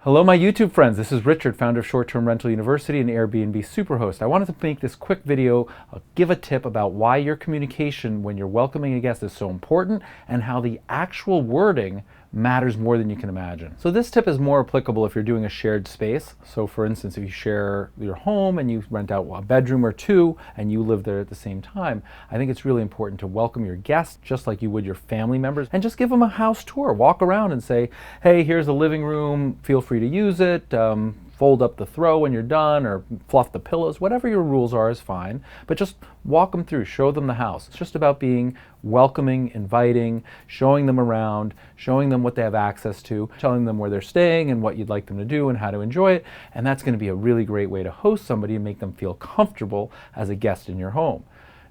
Hello my YouTube friends, this is Richard, founder of Short-Term Rental University and Airbnb Superhost. I wanted to make this quick video, give a tip about why your communication when you're welcoming a guest is so important and how the actual wording matters more than you can imagine. So this tip is more applicable if you're doing a shared space. So for instance, if you share your home and you rent out a bedroom or two and you live there at the same time, I think it's really important to welcome your guests just like you would your family members and just give them a house tour. Walk around and say, hey, here's the living room, feel free to use it. Fold up the throw when you're done, or fluff the pillows, whatever your rules are is fine, but just walk them through, show them the house. It's just about being welcoming, inviting, showing them around, showing them what they have access to, telling them where they're staying and what you'd like them to do and how to enjoy it, and that's going to be a really great way to host somebody and make them feel comfortable as a guest in your home.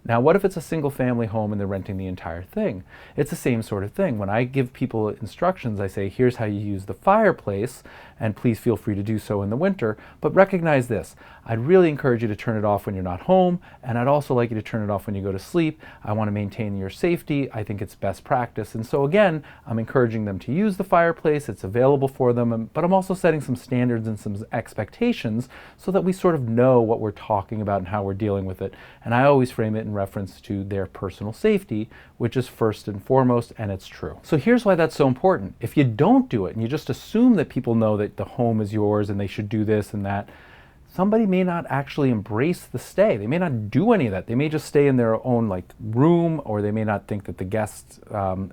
Now, what if it's a single family home and they're renting the entire thing? It's the same sort of thing. When I give people instructions, I say, here's how you use the fireplace, and please feel free to do so in the winter, but recognize this. I'd really encourage you to turn it off when you're not home, and I'd also like you to turn it off when you go to sleep. I want to maintain your safety. I think it's best practice. And so again, I'm encouraging them to use the fireplace. It's available for them, but I'm also setting some standards and some expectations so that we sort of know what we're talking about and how we're dealing with it. And I always frame it in reference to their personal safety, which is first and foremost, and it's true. So here's why that's so important. If you don't do it and you just assume that people know that the home is yours and they should do this and that, somebody may not actually embrace the stay. They may not do any of that. They may just stay in their own room, or they may not think that the guest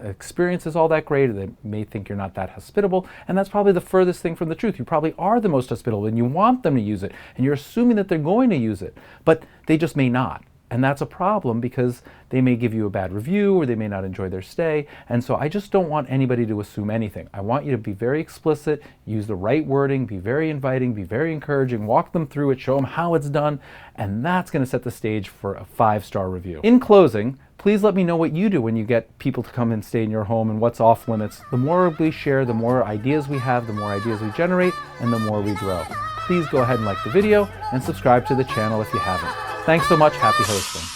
experience is all that great, or they may think you're not that hospitable, and that's probably the furthest thing from the truth. You probably are the most hospitable and you want them to use it, and you're assuming that they're going to use it, but they just may not. And that's a problem because they may give you a bad review or they may not enjoy their stay. And so I just don't want anybody to assume anything. I want you to be very explicit, use the right wording, be very inviting, be very encouraging, walk them through it, show them how it's done, and that's going to set the stage for a 5-star review. In closing, please let me know what you do when you get people to come and stay in your home and what's off limits. The more we share, the more ideas we have, the more ideas we generate, and the more we grow. Please go ahead and like the video and subscribe to the channel if you haven't. Thanks so much. Happy hosting.